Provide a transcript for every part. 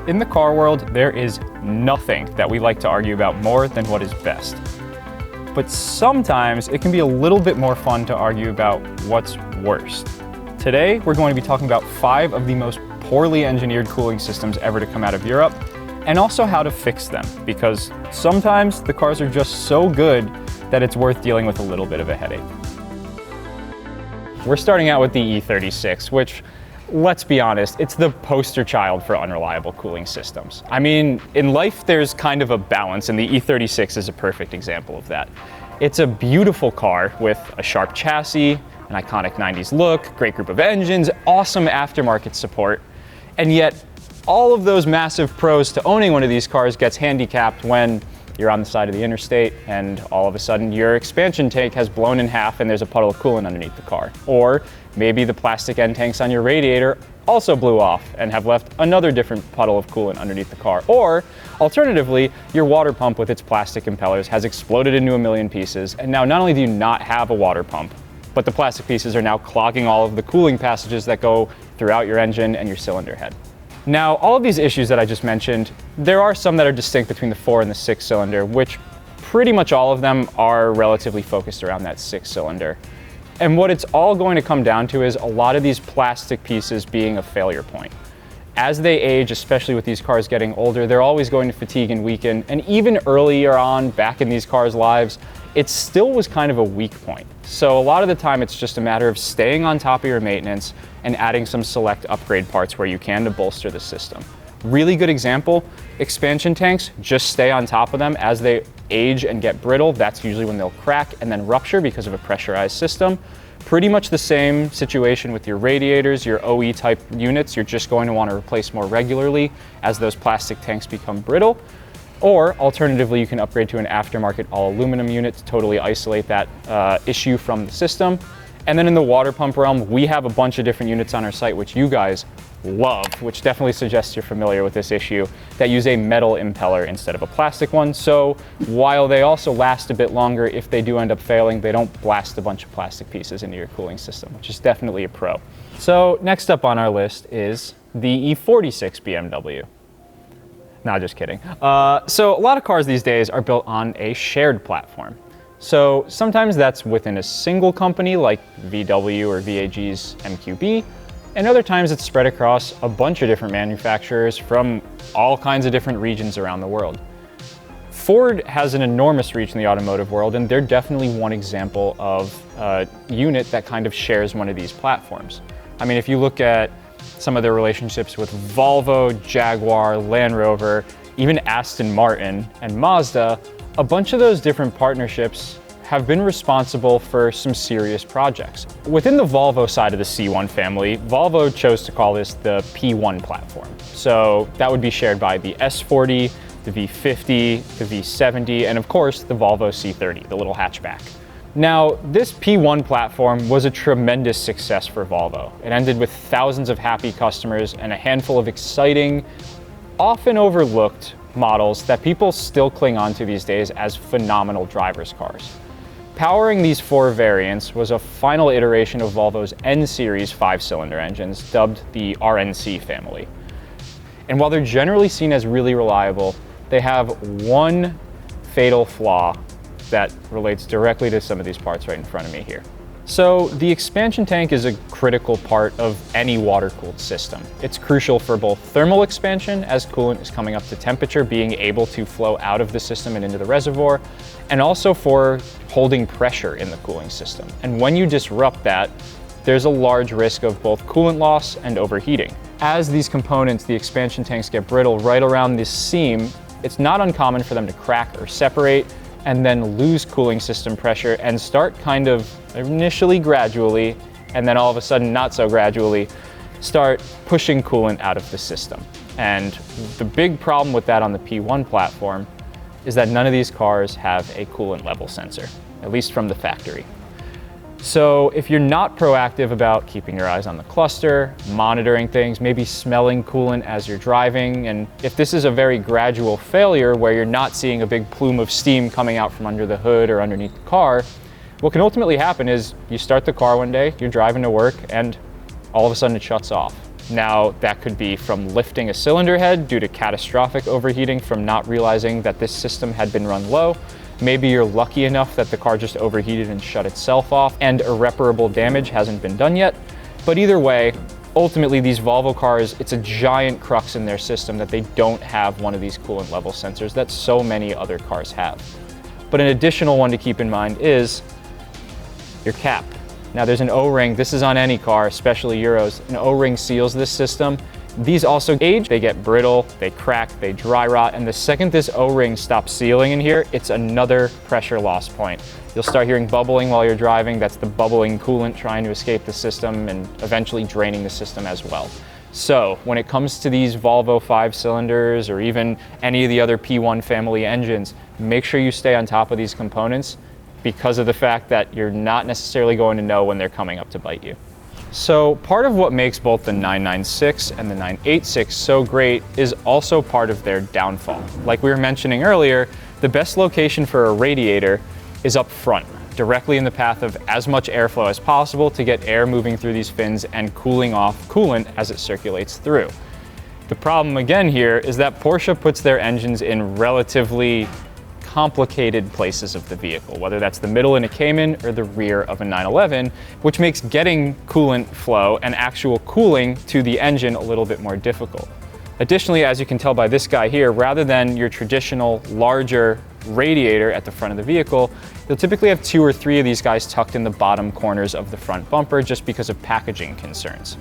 In the car world, there is nothing that we like to argue about more than what is best. But sometimes it can be a little bit more fun to argue about what's worst. Today, we're going to be talking about 5 of the most poorly engineered cooling systems ever to come out of Europe, and also how to fix them, because sometimes the cars are just so good that it's worth dealing with a little bit of a headache. We're starting out with the E36, which, let's be honest, it's the poster child for unreliable cooling systems. I mean, in life there's kind of a balance, and the E36 is a perfect example of that. It's a beautiful car with a sharp chassis, an iconic 90s look, great group of engines, awesome aftermarket support, and yet all of those massive pros to owning one of these cars gets handicapped when you're on the side of the interstate and all of a sudden your expansion tank has blown in half and there's a puddle of coolant underneath the car. Or maybe the plastic end tanks on your radiator also blew off and have left another different puddle of coolant underneath the car. Or alternatively, your water pump with its plastic impellers has exploded into a million pieces, and now not only do you not have a water pump, but the plastic pieces are now clogging all of the cooling passages that go throughout your engine and your cylinder head. Now, all of these issues that I just mentioned, there are some that are distinct between the 4 and the 6 cylinder, which pretty much all of them are relatively focused around that 6 cylinder. And what it's all going to come down to is a lot of these plastic pieces being a failure point. As they age, especially with these cars getting older, they're always going to fatigue and weaken. And even earlier on, back in these cars' lives, it still was kind of a weak point. So a lot of the time, it's just a matter of staying on top of your maintenance and adding some select upgrade parts where you can to bolster the system. Really good example, expansion tanks, just stay on top of them as they age and get brittle. That's usually when they'll crack and then rupture because of a pressurized system. Pretty much the same situation with your radiators, your OE type units. You're just going to want to replace more regularly as those plastic tanks become brittle. Or alternatively, you can upgrade to an aftermarket all aluminum unit to totally isolate that issue from the system. And then in the water pump realm, we have a bunch of different units on our site, which you guys love, which definitely suggests you're familiar with this issue, that use a metal impeller instead of a plastic one. So while they also last a bit longer, if they do end up failing, they don't blast a bunch of plastic pieces into your cooling system, which is definitely a pro. So next up on our list is the E46 BMW. No, just kidding. So a lot of cars these days are built on a shared platform. So sometimes that's within a single company like VW or VAG's MQB, and other times it's spread across a bunch of different manufacturers from all kinds of different regions around the world. Ford has an enormous reach in the automotive world, and they're definitely one example of a unit that kind of shares one of these platforms. I mean, if you look at some of their relationships with Volvo, Jaguar, Land Rover, even Aston Martin and Mazda, a bunch of those different partnerships have been responsible for some serious projects. Within the Volvo side of the C1 family, Volvo chose to call this the P1 platform. So that would be shared by the S40, the V50, the V70, and of course the Volvo C30, the little hatchback. Now, this P1 platform was a tremendous success for Volvo. It ended with thousands of happy customers and a handful of exciting, often overlooked models that people still cling on to these days as phenomenal driver's cars. Powering these 4 variants was a final iteration of Volvo's N-Series 5-cylinder engines, dubbed the RNC family. And while they're generally seen as really reliable, they have one fatal flaw that relates directly to some of these parts right in front of me here. So the expansion tank is a critical part of any water-cooled system. It's crucial for both thermal expansion, as coolant is coming up to temperature, being able to flow out of the system and into the reservoir, and also for holding pressure in the cooling system. And when you disrupt that, there's a large risk of both coolant loss and overheating. As these components, the expansion tanks, get brittle right around this seam, it's not uncommon for them to crack or separate, and then lose cooling system pressure and start kind of initially gradually, and then all of a sudden not so gradually, start pushing coolant out of the system. And the big problem with that on the P1 platform is that none of these cars have a coolant level sensor, at least from the factory. So if you're not proactive about keeping your eyes on the cluster, monitoring things, maybe smelling coolant as you're driving, and if this is a very gradual failure where you're not seeing a big plume of steam coming out from under the hood or underneath the car, what can ultimately happen is you start the car one day, you're driving to work, and all of a sudden it shuts off. Now, that could be from lifting a cylinder head due to catastrophic overheating from not realizing that this system had been run low. Maybe you're lucky enough that the car just overheated and shut itself off and irreparable damage hasn't been done yet. But either way, ultimately these Volvo cars, it's a giant crux in their system that they don't have one of these coolant level sensors that so many other cars have. But an additional one to keep in mind is your cap. Now there's an O-ring, this is on any car, especially Euros. An O-ring seals this system. These also age, they get brittle, they crack, they dry rot, and the second this O-ring stops sealing in here, it's another pressure loss point. You'll start hearing bubbling while you're driving. That's the bubbling coolant trying to escape the system and eventually draining the system as well. So when it comes to these Volvo 5-cylinders or even any of the other P1 family engines, make sure you stay on top of these components because of the fact that you're not necessarily going to know when they're coming up to bite you. So part of what makes both the 996 and the 986 so great is also part of their downfall. Like we were mentioning earlier, the best location for a radiator is up front, directly in the path of as much airflow as possible to get air moving through these fins and cooling off coolant as it circulates through. The problem again here is that Porsche puts their engines in relatively complicated places of the vehicle, whether that's the middle in a Cayman or the rear of a 911, which makes getting coolant flow and actual cooling to the engine a little bit more difficult. Additionally, as you can tell by this guy here, rather than your traditional larger radiator at the front of the vehicle, you'll typically have 2 or 3 of these guys tucked in the bottom corners of the front bumper just because of packaging concerns.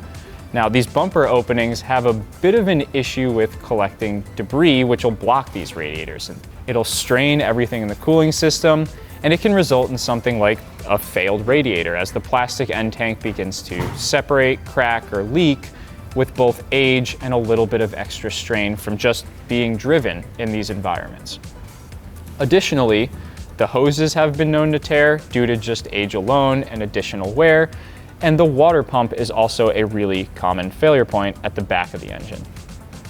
Now, these bumper openings have a bit of an issue with collecting debris, which will block these radiators. And it'll strain everything in the cooling system, and it can result in something like a failed radiator as the plastic end tank begins to separate, crack, or leak with both age and a little bit of extra strain from just being driven in these environments. Additionally, the hoses have been known to tear due to just age alone and additional wear, and the water pump is also a really common failure point at the back of the engine.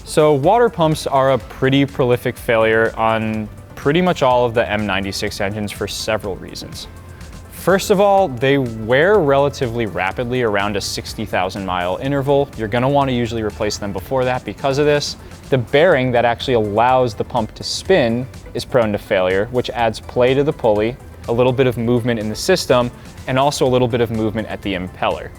So water pumps are a pretty prolific failure on pretty much all of the M96 engines for several reasons. First of all, they wear relatively rapidly around a 60,000 mile interval. You're gonna wanna usually replace them before that because of this. The bearing that actually allows the pump to spin is prone to failure, which adds play to the pulley, a little bit of movement in the system, and also a little bit of movement at the impeller.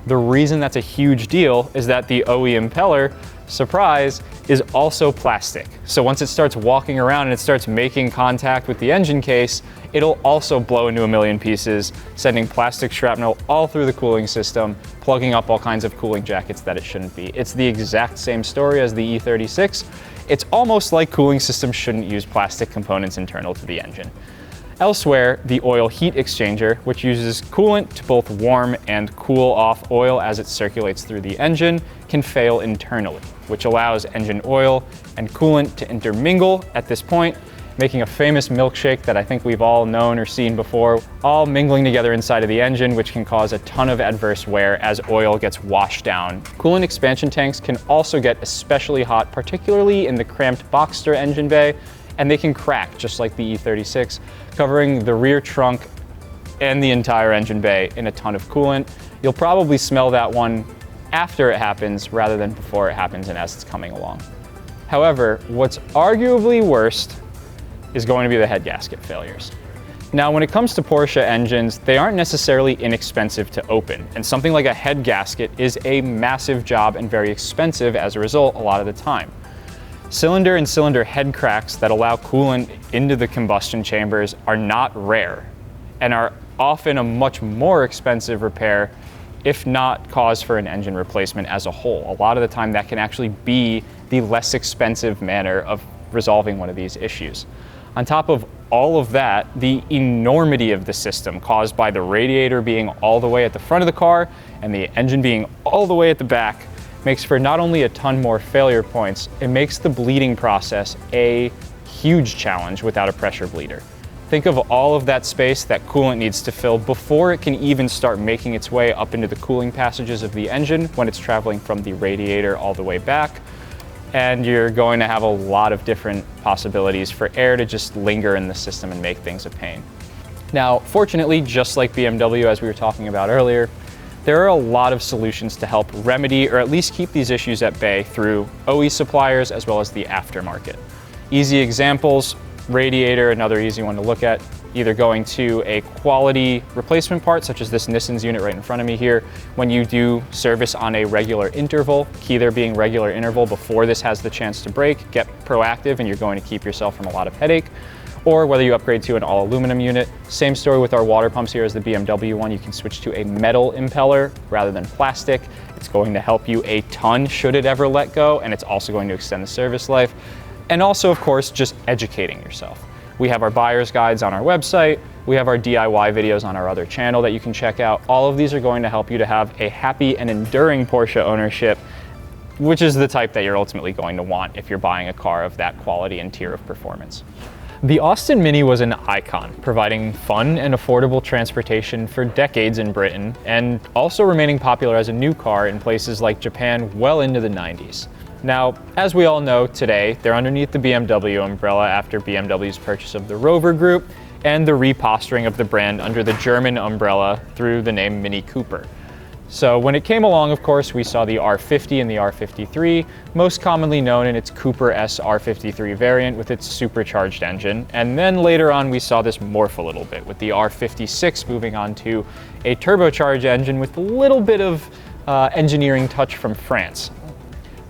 The reason that's a huge deal is that the OE impeller, surprise, is also plastic. So once it starts walking around and it starts making contact with the engine case, it'll also blow into a million pieces, sending plastic shrapnel all through the cooling system, plugging up all kinds of cooling jackets that it shouldn't be. It's the exact same story as the E36. It's almost like cooling systems shouldn't use plastic components internal to the engine. Elsewhere, the oil heat exchanger, which uses coolant to both warm and cool off oil as it circulates through the engine, can fail internally, which allows engine oil and coolant to intermingle at this point, making a famous milkshake that I think we've all known or seen before, all mingling together inside of the engine, which can cause a ton of adverse wear as oil gets washed down. Coolant expansion tanks can also get especially hot, particularly in the cramped Boxster engine bay, and they can crack just like the E36, covering the rear trunk and the entire engine bay in a ton of coolant. You'll probably smell that one after it happens rather than before it happens and as it's coming along. However, what's arguably worst is going to be the head gasket failures. Now, when it comes to Porsche engines, they aren't necessarily inexpensive to open, and something like a head gasket is a massive job and very expensive as a result a lot of the time. Cylinder and cylinder head cracks that allow coolant into the combustion chambers are not rare and are often a much more expensive repair, if not cause for an engine replacement as a whole. A lot of the time that can actually be the less expensive manner of resolving one of these issues. On top of all of that, the enormity of the system caused by the radiator being all the way at the front of the car and the engine being all the way at the back makes for not only a ton more failure points, it makes the bleeding process a huge challenge without a pressure bleeder. Think of all of that space that coolant needs to fill before it can even start making its way up into the cooling passages of the engine when it's traveling from the radiator all the way back. And you're going to have a lot of different possibilities for air to just linger in the system and make things a pain. Now, fortunately, just like BMW, as we were talking about earlier, There are a lot of solutions to help remedy or at least keep these issues at bay through OE suppliers as well as the aftermarket. Easy examples, radiator, another easy one to look at, either going to a quality replacement part, such as this Nissan's unit right in front of me here, when you do service on a regular interval, key there being regular interval before this has the chance to break, get proactive and you're going to keep yourself from a lot of headache. Or whether you upgrade to an all aluminum unit. Same story with our water pumps here as the BMW one. You can switch to a metal impeller rather than plastic. It's going to help you a ton should it ever let go, and it's also going to extend the service life. And also, of course, just educating yourself. We have our buyer's guides on our website. We have our DIY videos on our other channel that you can check out. All of these are going to help you to have a happy and enduring Porsche ownership, which is the type that you're ultimately going to want if you're buying a car of that quality and tier of performance. The Austin Mini was an icon, providing fun and affordable transportation for decades in Britain, and also remaining popular as a new car in places like Japan well into the 90s. Now, as we all know today, they're underneath the BMW umbrella after BMW's purchase of the Rover Group and the reposturing of the brand under the German umbrella through the name Mini Cooper. So when it came along, of course, we saw the R50 and the R53, most commonly known in its Cooper S R53 variant with its supercharged engine. And then later on, we saw this morph a little bit with the R56 moving on to a turbocharged engine with a little bit of engineering touch from France.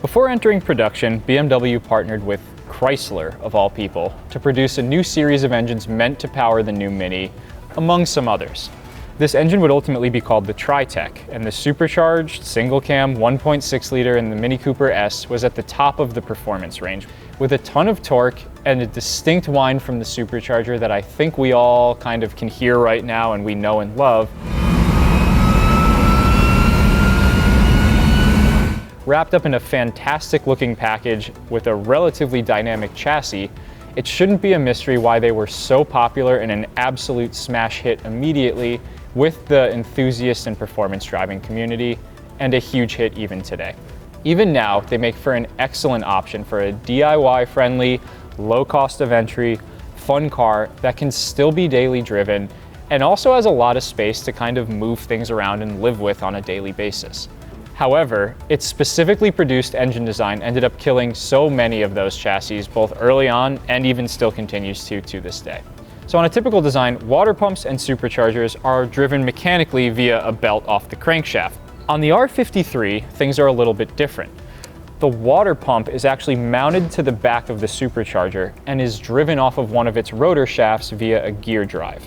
Before entering production, BMW partnered with Chrysler, of all people, to produce a new series of engines meant to power the new Mini, among some others. This engine would ultimately be called the Tritec, and the supercharged single-cam 1.6 liter in the Mini Cooper S was at the top of the performance range, with a ton of torque and a distinct whine from the supercharger that I think we all kind of can hear right now and we know and love. Wrapped up in a fantastic looking package with a relatively dynamic chassis, it shouldn't be a mystery why they were so popular and an absolute smash hit immediately with the enthusiast and performance driving community, and a huge hit even today. Even now, they make for an excellent option for a DIY-friendly, low cost of entry, fun car that can still be daily driven, and also has a lot of space to kind of move things around and live with on a daily basis. However, its specifically produced engine design ended up killing so many of those chassis both early on and even still continues to this day. So on a typical design, water pumps and superchargers are driven mechanically via a belt off the crankshaft. On the R53, things are a little bit different. The water pump is actually mounted to the back of the supercharger and is driven off of one of its rotor shafts via a gear drive.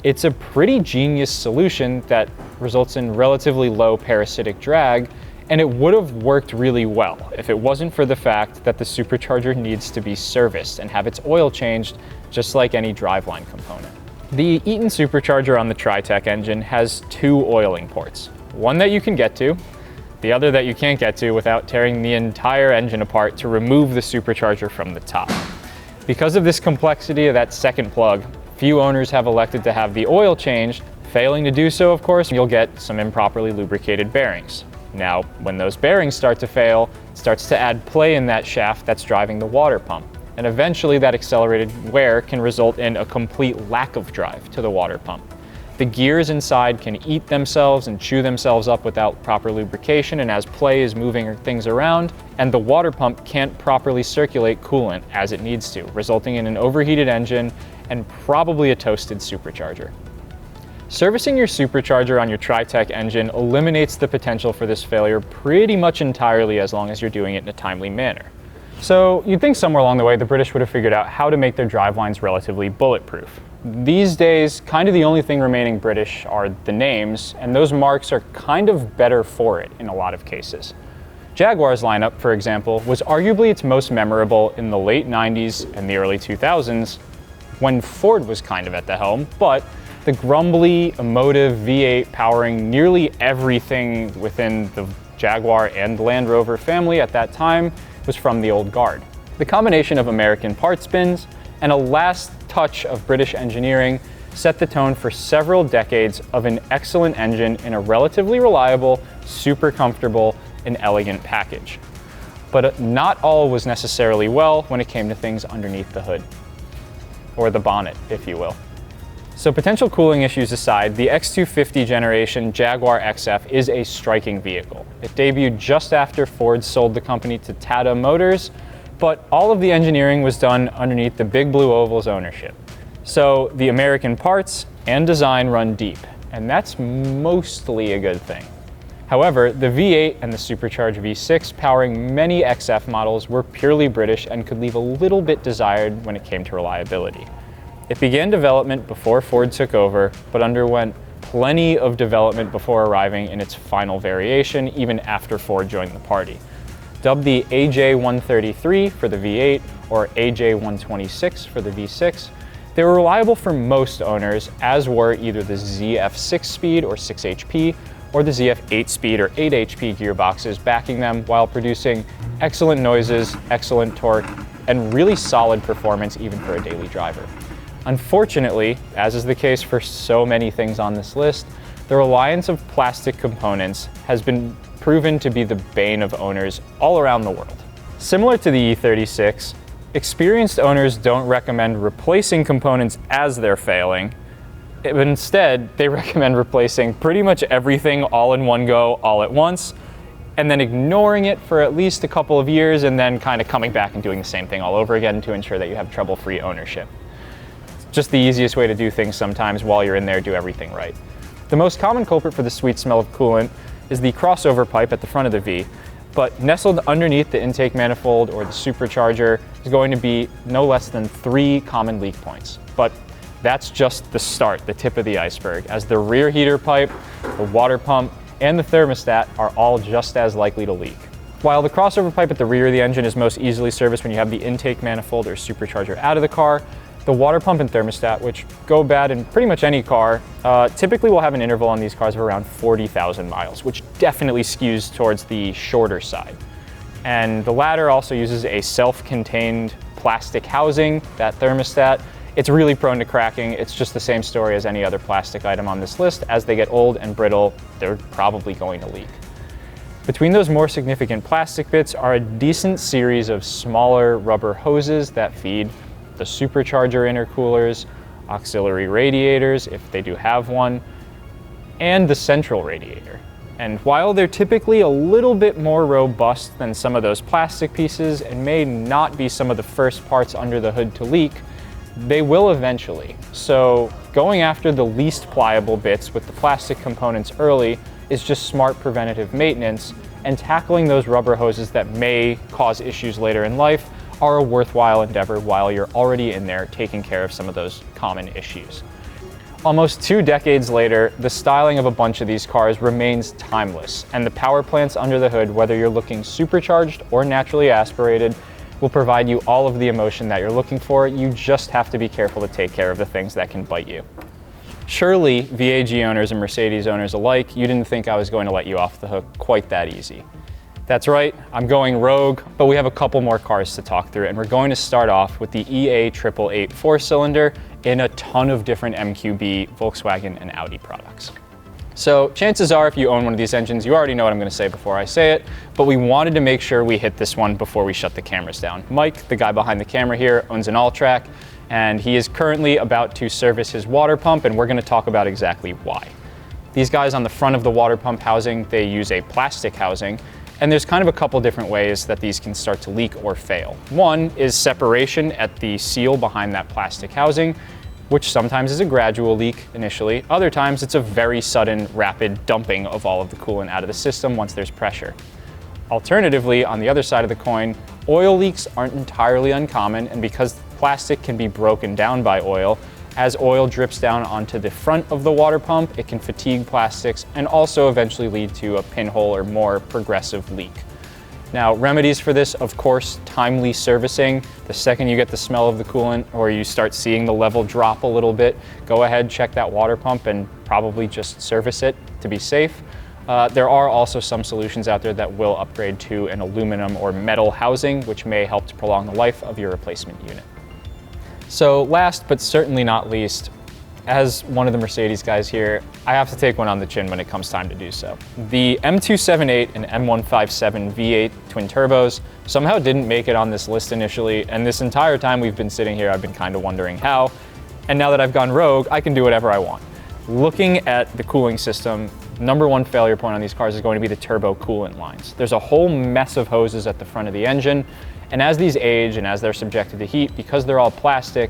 It's a pretty genius solution that results in relatively low parasitic drag, and it would have worked really well if it wasn't for the fact that the supercharger needs to be serviced and have its oil changed just like any driveline component. The Eaton supercharger on the Tritec engine has two oiling ports, one that you can get to, the other that you can't get to without tearing the entire engine apart to remove the supercharger from the top. Because of this complexity of that second plug, few owners have elected to have the oil changed. Failing to do so, of course, you'll get some improperly lubricated bearings. Now, when those bearings start to fail, it starts to add play in that shaft that's driving the water pump. And eventually that accelerated wear can result in a complete lack of drive to the water pump. The gears inside can eat themselves and chew themselves up without proper lubrication, and as play is moving things around, and the water pump can't properly circulate coolant as it needs to, resulting in an overheated engine and probably a toasted supercharger. Servicing your supercharger on your Tritec engine eliminates the potential for this failure pretty much entirely as long as you're doing it in a timely manner. So you'd think somewhere along the way the British would have figured out how to make their drivelines relatively bulletproof. These days, kind of the only thing remaining British are the names, and those marks are kind of better for it in a lot of cases. Jaguar's lineup, for example, was arguably its most memorable in the late 90s and the early 2000s, when Ford was kind of at the helm, but the grumbly, emotive V8 powering nearly everything within the Jaguar and Land Rover family at that time was from the old guard. The combination of American parts bins and a last touch of British engineering set the tone for several decades of an excellent engine in a relatively reliable, super comfortable, and elegant package. But not all was necessarily well when it came to things underneath the hood, or the bonnet, if you will. So potential cooling issues aside, the X250 generation Jaguar XF is a striking vehicle. It debuted just after Ford sold the company to Tata Motors, but all of the engineering was done underneath the Big Blue Oval's ownership. So the American parts and design run deep, and that's mostly a good thing. However, the V8 and the supercharged V6 powering many XF models were purely British and could leave a little bit desired when it came to reliability. It began development before Ford took over, but underwent plenty of development before arriving in its final variation, even after Ford joined the party. Dubbed the AJ133 for the V8 or AJ126 for the V6, they were reliable for most owners, as were either the ZF 6-speed or 6 HP, or the ZF 8-speed or 8 HP gearboxes backing them while producing excellent noises, excellent torque, and really solid performance even for a daily driver. Unfortunately, as is the case for so many things on this list, the reliance of plastic components has been proven to be the bane of owners all around the world. Similar to the E36, experienced owners don't recommend replacing components as they're failing, but instead they recommend replacing pretty much everything all in one go, all at once, and then ignoring it for at least a couple of years and then kind of coming back and doing the same thing all over again to ensure that you have trouble-free ownership. Just the easiest way to do things sometimes. While you're in there, do everything right. The most common culprit for the sweet smell of coolant is the crossover pipe at the front of the V, but nestled underneath the intake manifold or the supercharger is going to be no less than 3 common leak points. But that's just the start, the tip of the iceberg, as the rear heater pipe, the water pump, and the thermostat are all just as likely to leak. While the crossover pipe at the rear of the engine is most easily serviced when you have the intake manifold or supercharger out of the car, the water pump and thermostat, which go bad in pretty much any car, typically will have an interval on these cars of around 40,000 miles, which definitely skews towards the shorter side. And the latter also uses a self-contained plastic housing, that thermostat. It's really prone to cracking. It's just the same story as any other plastic item on this list. As they get old and brittle, they're probably going to leak. Between those more significant plastic bits are a decent series of smaller rubber hoses that feed the supercharger intercoolers, auxiliary radiators, if they do have one, and the central radiator. And while they're typically a little bit more robust than some of those plastic pieces and may not be some of the first parts under the hood to leak, they will eventually. So going after the least pliable bits with the plastic components early is just smart preventative maintenance, and tackling those rubber hoses that may cause issues later in life are a worthwhile endeavor while you're already in there taking care of some of those common issues. Almost 2 decades later, the styling of a bunch of these cars remains timeless, and the power plants under the hood, whether you're looking supercharged or naturally aspirated, will provide you all of the emotion that you're looking for. You just have to be careful to take care of the things that can bite you. Surely, VAG owners and Mercedes owners alike, you didn't think I was going to let you off the hook quite that easy. That's right, I'm going rogue, but we have a couple more cars to talk through, and we're going to start off with the EA888 4-cylinder in a ton of different MQB, Volkswagen, and Audi products. So chances are if you own one of these engines, you already know what I'm going to say before I say it, but we wanted to make sure we hit this one before we shut the cameras down. Mike, the guy behind the camera here, owns an all-track, and he is currently about to service his water pump, and we're going to talk about exactly why. These guys on the front of the water pump housing, they use a plastic housing, and there's kind of a couple different ways that these can start to leak or fail. One is separation at the seal behind that plastic housing, which sometimes is a gradual leak initially. Other times it's a very sudden, rapid dumping of all of the coolant out of the system once there's pressure. Alternatively, on the other side of the coin, oil leaks aren't entirely uncommon, and because plastic can be broken down by oil, as oil drips down onto the front of the water pump, it can fatigue plastics and also eventually lead to a pinhole or more progressive leak. Now, remedies for this, of course, timely servicing. The second you get the smell of the coolant or you start seeing the level drop a little bit, go ahead, check that water pump and probably just service it to be safe. There are also some solutions out there that will upgrade to an aluminum or metal housing, which may help to prolong the life of your replacement unit. So last but certainly not least, as one of the Mercedes guys here, I have to take one on the chin when it comes time to do so. The M278 and M157 V8 twin turbos somehow didn't make it on this list initially, and this entire time we've been sitting here, I've been kind of wondering how. And now that I've gone rogue, I can do whatever I want. Looking at the cooling system, number one failure point on these cars is going to be the turbo coolant lines. There's a whole mess of hoses at the front of the engine, and as these age and as they're subjected to heat, because they're all plastic,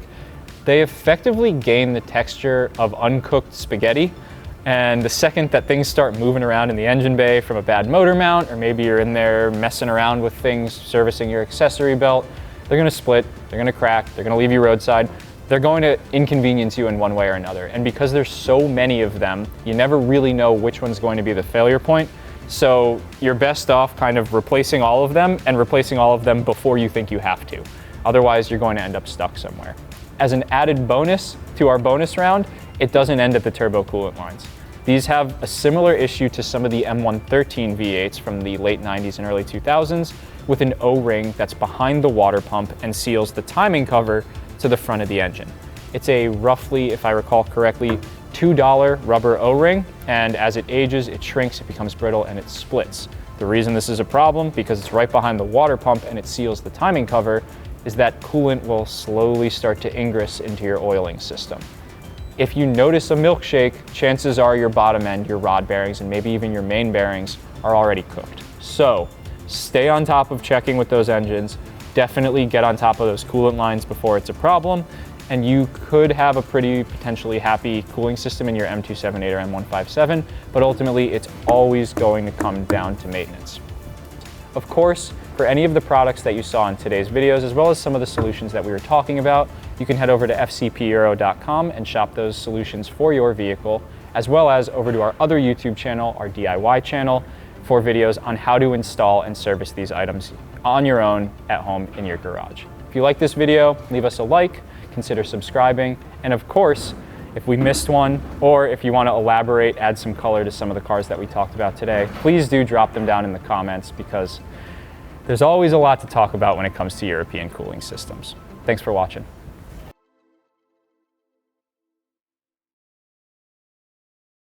they effectively gain the texture of uncooked spaghetti. And the second that things start moving around in the engine bay from a bad motor mount, or maybe you're in there messing around with things, servicing your accessory belt, they're gonna split, they're gonna crack, they're gonna leave you roadside. They're going to inconvenience you in one way or another. And because there's so many of them, you never really know which one's going to be the failure point. So you're best off kind of replacing all of them and replacing all of them before you think you have to. Otherwise, you're going to end up stuck somewhere. As an added bonus to our bonus round, it doesn't end at the turbo coolant lines. These have a similar issue to some of the M113 V8s from the late 90s and early 2000s with an O-ring that's behind the water pump and seals the timing cover to the front of the engine. It's a roughly, if I recall correctly, $2 rubber O-ring, and as it ages, it shrinks, it becomes brittle, and it splits. The reason this is a problem, because it's right behind the water pump and it seals the timing cover, is that coolant will slowly start to ingress into your oiling system. If you notice a milkshake, chances are your bottom end, your rod bearings, and maybe even your main bearings are already cooked. So stay on top of checking with those engines. Definitely get on top of those coolant lines before it's a problem, and you could have a pretty potentially happy cooling system in your M278 or M157, but ultimately it's always going to come down to maintenance. Of course, for any of the products that you saw in today's videos, as well as some of the solutions that we were talking about, you can head over to fcpeuro.com and shop those solutions for your vehicle, as well as over to our other YouTube channel, our DIY channel, for videos on how to install and service these items on your own at home in your garage. If you like this video, leave us a like, consider subscribing, and of course, if we missed one, or if you want to elaborate, add some color to some of the cars that we talked about today, please do drop them down in the comments, because there's always a lot to talk about when it comes to European cooling systems. Thanks for watching.